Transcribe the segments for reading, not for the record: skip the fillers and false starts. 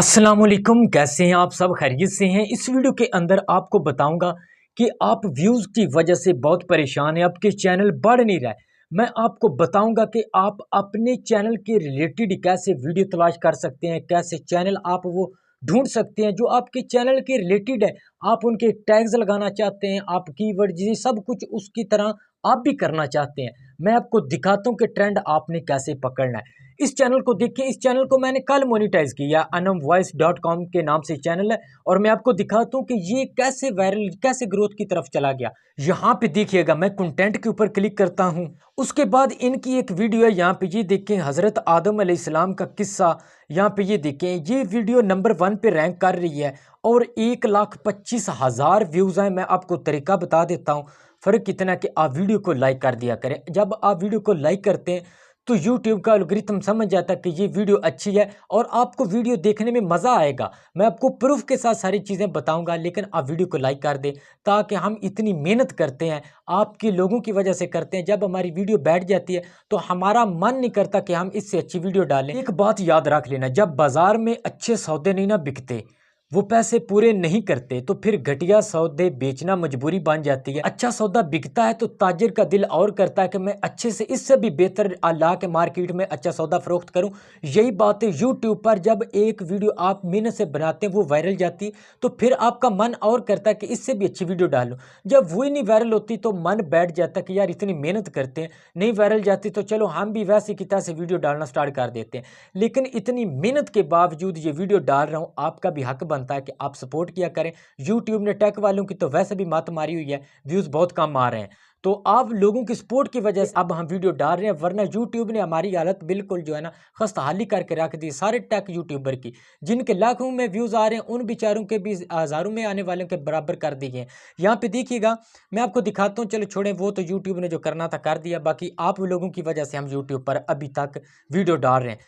अस्सलामुअलैकुम, कैसे हैं आप सब? खैरियत से हैं। इस वीडियो के अंदर आपको बताऊंगा कि आप व्यूज़ की वजह से बहुत परेशान हैं, आपके चैनल बढ़ नहीं रहा है। मैं आपको बताऊंगा कि आप अपने चैनल के रिलेटेड कैसे वीडियो तलाश कर सकते हैं, कैसे चैनल आप वो ढूंढ सकते हैं जो आपके चैनल के रिलेटेड है। आप उनके टैग्स लगाना चाहते हैं, आप कीवर्ड जी सब कुछ उसकी तरह आप भी करना चाहते हैं। मैं आपको दिखाता हूँ कि ट्रेंड आपने कैसे पकड़ना है। इस चैनल को देखिए, इस चैनल को मैंने कल मोनिटाइज किया। anamvoice.com के नाम से चैनल है और मैं आपको दिखाता हूँ कि ये कैसे वायरल, कैसे ग्रोथ की तरफ चला गया। यहाँ पे देखिएगा, मैं कंटेंट के ऊपर क्लिक करता हूँ। उसके बाद इनकी एक वीडियो है, यहाँ पे ये देखें, हजरत आदम अलैहिस्सलाम का किस्सा। यहाँ पे ये देखें, ये वीडियो नंबर 1 पे रैंक कर रही है और 1,25,000 व्यूज हैं। मैं आपको तरीका बता देता हूँ। फर्क कितना कि आप वीडियो को लाइक कर दिया करें। जब आप वीडियो को लाइक करते हैं तो YouTube का एल्गोरिथम समझ जाता है कि ये वीडियो अच्छी है और आपको वीडियो देखने में मज़ा आएगा। मैं आपको प्रूफ के साथ सारी चीज़ें बताऊंगा, लेकिन आप वीडियो को लाइक कर दें, ताकि हम इतनी मेहनत करते हैं, आपके लोगों की वजह से करते हैं। जब हमारी वीडियो बैठ जाती है तो हमारा मन नहीं करता कि हम इससे अच्छी वीडियो डालें। एक बात याद रख लेना, जब बाजार में अच्छे सौदे नहीं ना बिकते, वो पैसे पूरे नहीं करते, तो फिर घटिया सौदे बेचना मजबूरी बन जाती है। अच्छा सौदा बिकता है तो ताजिर का दिल और करता है कि मैं अच्छे से, इससे भी बेहतर ला के मार्केट में अच्छा सौदा फरोख्त करूं। यही बात है यूट्यूब पर, जब एक वीडियो आप मेहनत से बनाते हैं वो वायरल जाती है, तो फिर आपका मन और करता है कि इससे भी अच्छी वीडियो डालो। जब वही नहीं वायरल होती तो मन बैठ जाता है कि यार इतनी मेहनत करते हैं, नहीं वायरल जाती तो चलो हम भी वैसे की तरह से वीडियो डालना स्टार्ट कर देते हैं। लेकिन इतनी मेहनत के बावजूद ये वीडियो डाल रहा हूँ, आपका भी हक बनता है कि आप सपोर्ट किया करें। यूट्यूब ने टेक वालों की तो वैसे भी मात मारी हुई है, व्यूज़ बहुत कम आ रहे हैं, तो आप लोगों की सपोर्ट की वजह से अब हम वीडियो डाल रहे हैं, वरना यूट्यूब ने हमारी हालत बिल्कुल जो है ना खस्ताहाली करके रख दी। सारे टेक यूट्यूबर की, जिनके लाखों में व्यूज़ आ रहे हैं, उन बेचारों के भी हज़ारों में आने वालों के बराबर कर दिए हैं। यहाँ पे देखिएगा, मैं आपको दिखाता हूँ। चलो छोड़ें, वो तो यूट्यूब ने जो करना था कर दिया, बाकी आप लोगों की वजह से हम यूट्यूब पर अभी तक वीडियो डाल रहे हैं।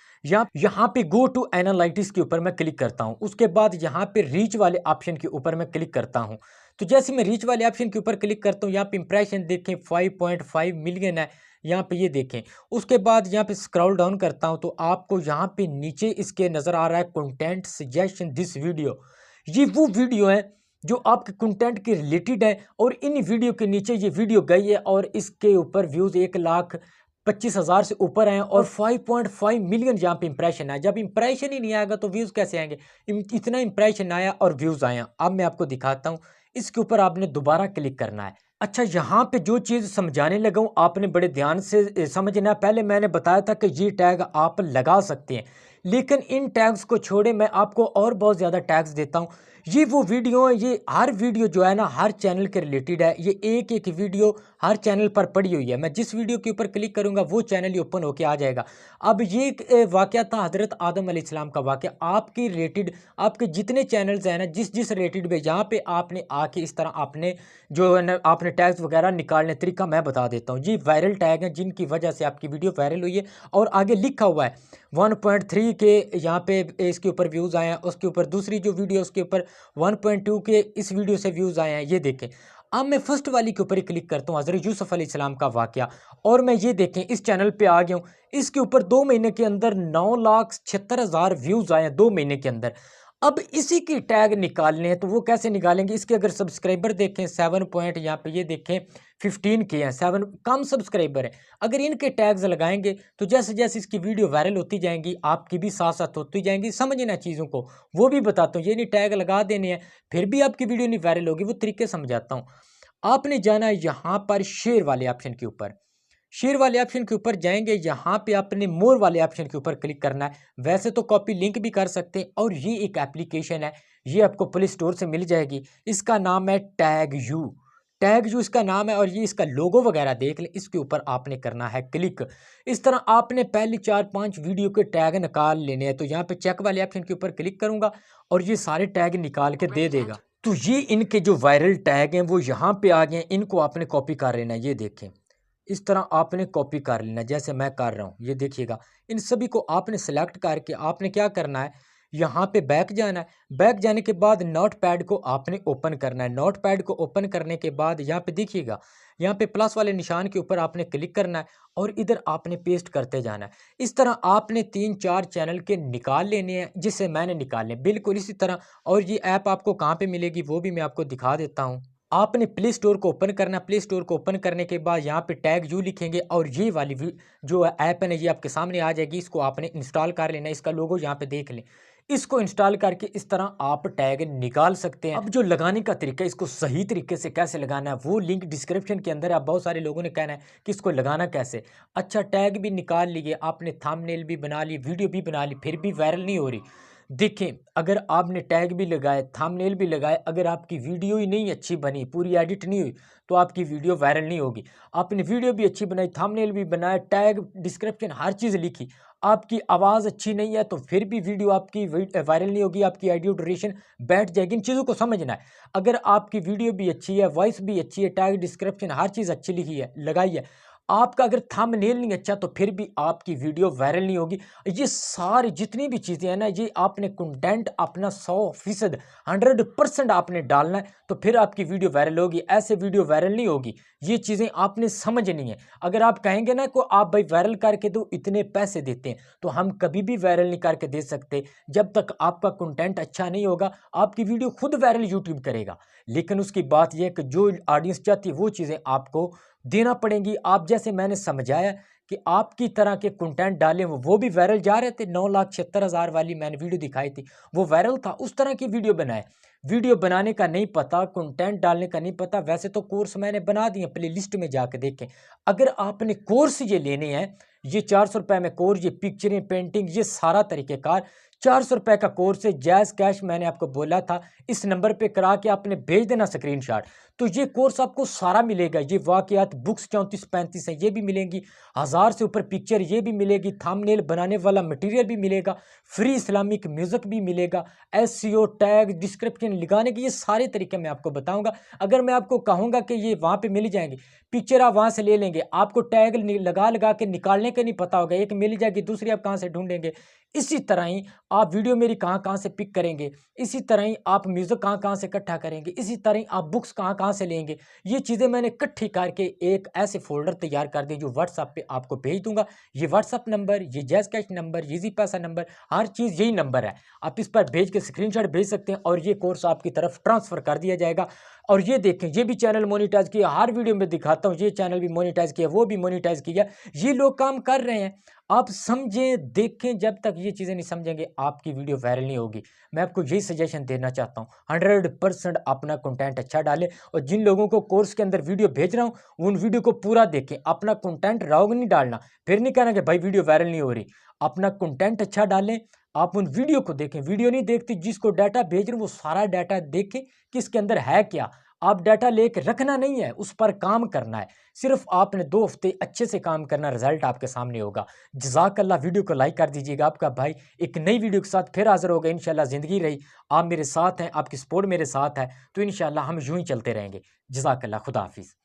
यहाँ पे गो टू एनालिटिक्स के ऊपर मैं क्लिक करता हूँ। उसके बाद यहाँ पे रीच वाले ऑप्शन के ऊपर मैं क्लिक करता हूँ। तो जैसे मैं रीच वाले ऑप्शन के ऊपर क्लिक करता हूँ, यहाँ पे इंप्रेशन देखें 5.5 मिलियन है। यहाँ पे ये देखें, उसके बाद यहाँ पे स्क्रॉल डाउन करता हूँ तो आपको यहाँ पे नीचे इसके नज़र आ रहा है कंटेंट सजेशन दिस वीडियो। ये वो वीडियो है जो आपके कंटेंट के रिलेटेड है, और इन वीडियो के नीचे ये वीडियो गई है और इसके ऊपर व्यूज़ 1,25,000 से ऊपर हैं और 5.5 मिलियन यहाँ पे इंप्रेशन है। जब इंप्रेशन ही नहीं आएगा तो व्यूज़ कैसे आएंगे? इतना इंप्रेशन आया और व्यूज़ आया। अब मैं आपको दिखाता हूँ, इसके ऊपर आपने दोबारा क्लिक करना है। अच्छा, यहाँ पे जो चीज़ समझाने लगा हूँ आपने बड़े ध्यान से समझना है। पहले मैंने बताया था कि ये टैग आप लगा सकते हैं, लेकिन इन टैग्स को छोड़े मैं आपको और बहुत ज़्यादा टैग्स देता हूँ। ये वो वीडियो है, ये हर वीडियो जो है ना हर चैनल के रिलेटेड है। ये एक एक वीडियो हर चैनल पर पड़ी हुई है। मैं जिस वीडियो के ऊपर क्लिक करूंगा वो चैनल ही ओपन होके आ जाएगा। अब ये एक वाकया था हजरत आदम अलैहिस्सलाम का वाकया, आपके रिलेटेड आपके जितने चैनल्स हैं ना, जिस जिस रिलेटेड में, यहाँ पे आपने आके इस तरह आपने जो है ना आपने टैग्स वगैरह निकालने तरीका मैं बता देता हूँ। जी वायरल टैग हैं जिनकी वजह से आपकी वीडियो वायरल हुई है, और आगे लिखा हुआ है 1.3 के यहाँ पे इसके ऊपर व्यूज़ आए हैं। उसके ऊपर दूसरी जो वीडियो उसके ऊपर 1.2 के इस वीडियो से व्यूज़ आए हैं। ये देखें, अब मैं फर्स्ट वाली के ऊपर ही क्लिक करता हूँ, हज़रत यूसुफ अलैहिस्सलाम का वाकया, और मैं ये देखें इस चैनल पे आ गया हूँ। इसके ऊपर 2 महीने के अंदर 9,76,000 व्यूज़ आए हैं 2 महीने के अंदर। अब इसी की टैग निकालने हैं तो वो कैसे निकालेंगे? इसके अगर सब्सक्राइबर देखें 7 पॉइंट, यहाँ पे ये देखें 15 के हैं, 7 कम सब्सक्राइबर है। अगर इनके टैग्स लगाएंगे तो जैसे जैसे इसकी वीडियो वायरल होती जाएंगी, आपकी भी साथ साथ होती जाएंगी। समझना चीज़ों को, वो भी बताता हूँ। ये नहीं टैग लगा देने हैं फिर भी आपकी वीडियो नहीं वायरल होगी, वो तरीके समझाता हूँ। आपने जाना है यहाँ पर शेयर वाले ऑप्शन के ऊपर। शेयर वाले ऑप्शन के ऊपर जाएंगे, यहाँ पे आपने मोर वाले ऑप्शन के ऊपर क्लिक करना है। वैसे तो कॉपी लिंक भी कर सकते हैं, और ये एक एप्लीकेशन है, ये आपको प्ले स्टोर से मिल जाएगी। इसका नाम है टैग यू। टैग यू इसका नाम है, और ये इसका लोगो वगैरह देख लें। इसके ऊपर आपने करना है क्लिक। इस तरह आपने पहली 4-5 वीडियो के टैग निकाल लेने हैं। तो यहाँ पे चेक वाले ऑप्शन के ऊपर क्लिक करूंगा और ये सारे टैग निकाल के दे देगा। तो ये इनके जो वायरल टैग हैं वो यहाँ पे आ गए हैं। इनको आपने कॉपी कर लेना है। ये देखें, इस तरह आपने कॉपी कर लेना जैसे मैं कर रहा हूँ। ये देखिएगा, इन सभी को आपने सेलेक्ट करके आपने क्या करना है, यहाँ पे बैक जाना है। बैक जाने के बाद नोट पैड को आपने ओपन करना है। नोट पैड को ओपन करने के बाद यहाँ पे देखिएगा, यहाँ पे प्लस वाले निशान के ऊपर आपने क्लिक करना है और इधर आपने पेस्ट करते जाना है। इस तरह आपने 3-4 चैनल के निकाल लेने हैं, जिससे मैंने निकाले बिल्कुल इसी तरह। और ये ऐप आपको कहाँ पे मिलेगी वो भी मैं आपको दिखा देता हूँ। आपने प्ले स्टोर को ओपन करना। प्ले स्टोर को ओपन करने के बाद यहाँ पे टैग यू लिखेंगे और ये वाली जो ऐप है ना ये आपके सामने आ जाएगी। इसको आपने इंस्टॉल कर लेना है। इसका लोगो यहाँ पे देख लें। इसको इंस्टॉल करके इस तरह आप टैग निकाल सकते हैं। अब जो लगाने का तरीका है, इसको सही तरीके से कैसे लगाना है वो लिंक डिस्क्रिप्शन के अंदर है। आप बहुत सारे लोगों ने कहना है कि इसको लगाना कैसे। अच्छा, टैग भी निकाल लिए आपने, थंबनेल भी बना ली, वीडियो भी बना ली, फिर भी वायरल नहीं हो रही। देखें, अगर आपने टैग भी लगाए, थंबनेल भी लगाए, अगर आपकी वीडियो ही नहीं अच्छी बनी, पूरी एडिट नहीं हुई, तो आपकी वीडियो वायरल नहीं होगी। आपने वीडियो भी अच्छी बनाई, थंबनेल भी बनाया, टैग, डिस्क्रिप्शन हर चीज़ लिखी, आपकी आवाज़ अच्छी नहीं है तो फिर भी वीडियो आपकी वायरल नहीं होगी, आपकी ऑडियो ड्यूरेशन बैठ जाएगी। इन चीज़ों को समझना है। अगर आपकी वीडियो भी अच्छी है, वॉइस भी अच्छी है, टैग, डिस्क्रिप्शन हर चीज़ अच्छी लिखी है, लगाई है, आपका अगर थंबनेल नहीं अच्छा तो फिर भी आपकी वीडियो वायरल नहीं होगी। ये सारी जितनी भी चीज़ें हैं ना, ये आपने कंटेंट अपना 100% 100% आपने डालना है तो फिर आपकी वीडियो वायरल होगी। ऐसे वीडियो वायरल नहीं होगी। ये चीज़ें आपने समझनी है। अगर आप कहेंगे ना को आप भाई वायरल करके दो, इतने पैसे देते हैं, तो हम कभी भी वायरल नहीं करके दे सकते। जब तक आपका कंटेंट अच्छा नहीं होगा, आपकी वीडियो खुद वायरल यूट्यूब करेगा। लेकिन उसकी बात यह है कि जो ऑडियंस चाहती है वो चीज़ें आपको देना पड़ेंगी। आप जैसे मैंने समझाया कि आपकी तरह के कंटेंट डालें, वो भी वायरल जा रहे थे। 9,76,000 वाली मैंने वीडियो दिखाई थी, वो वायरल था। उस तरह की वीडियो बनाए। वीडियो बनाने का नहीं पता, कंटेंट डालने का नहीं पता, वैसे तो कोर्स मैंने बना दिए, प्ले लिस्ट में जाकर देखें। अगर आपने कोर्स ये लेने हैं, ये 400 रुपये में कोर्स, ये पिक्चरें, पेंटिंग, ये सारा तरीक़ेकार 400 रुपये का कोर्स है। जैज़ कैश मैंने आपको बोला था, इस नंबर पे करा के आपने भेज देना स्क्रीनशॉट, तो ये कोर्स आपको सारा मिलेगा। ये वाक़यात बुक्स 34-35 हैं, ये भी मिलेंगी। 1000 से ऊपर पिक्चर ये भी मिलेगी। थंबनेल बनाने वाला मटेरियल भी मिलेगा। फ्री इस्लामिक म्यूज़िक भी मिलेगा। एसईओ, टैग, डिस्क्रिप्शन लगाने के ये सारे तरीके मैं आपको बताऊंगा। अगर मैं आपको कहूँगा कि ये वहाँ पे मिल जाएंगे, पिक्चर आप वहाँ से ले लेंगे, आपको टैग लगा लगा के निकालने का नहीं पता होगा, एक मिल जाएगी, दूसरी आप कहाँ से ढूंढेंगे। इसी तरह ही आप वीडियो मेरी कहाँ कहाँ से पिक करेंगे, इसी तरह ही आप म्यूज़िक कहाँ कहाँ से इकट्ठा करेंगे, इसी तरह ही आप बुक्स कहाँ कहाँ से लेंगे। ये चीज़ें मैंने इकट्ठी करके एक ऐसे फोल्डर तैयार कर दिए जो व्हाट्सएप पे आपको भेज दूंगा। ये व्हाट्सएप नंबर, ये जैज़ कैश नंबर, ईजी पैसा नंबर, हर चीज़ यही नंबर है। आप इस पर भेज के स्क्रीनशॉट भेज सकते हैं और ये कोर्स आपकी तरफ ट्रांसफ़र कर दिया जाएगा। और ये देखें, ये भी चैनल मोनेटाइज किया, हर वीडियो में दिखाता हूँ, ये चैनल भी मोनेटाइज किया, वो भी मोनेटाइज किया। ये लोग काम कर रहे हैं। आप समझें, देखें, जब तक ये चीज़ें नहीं समझेंगे आपकी वीडियो वायरल नहीं होगी। मैं आपको यही सजेशन देना चाहता हूँ, 100% अपना कंटेंट अच्छा डालें। और जिन लोगों को कोर्स के अंदर वीडियो भेज रहा हूँ, उन वीडियो को पूरा देखें। अपना कंटेंट रॉन्ग नहीं डालना, फिर नहीं कहना कि भाई वीडियो वायरल नहीं हो रही। अपना कंटेंट अच्छा डालें, आप उन वीडियो को देखें। वीडियो नहीं देखती, जिसको डाटा भेज रहे हो वो सारा डाटा देखें कि इसके अंदर है क्या। आप डाटा लेके रखना नहीं है, उस पर काम करना है। सिर्फ आपने 2 हफ्ते अच्छे से काम करना, रिजल्ट आपके सामने होगा। जज़ाकल्लाह। वीडियो को लाइक कर दीजिएगा। आपका भाई एक नई वीडियो के साथ फिर हाजिर होगा इंशाल्लाह। ज़िंदगी रही, आप मेरे साथ हैं, आपकी सपोर्ट मेरे साथ है, तो इंशाल्लाह हम यूं ही चलते रहेंगे। जज़ाकल्लाह। खुदा हाफिज़।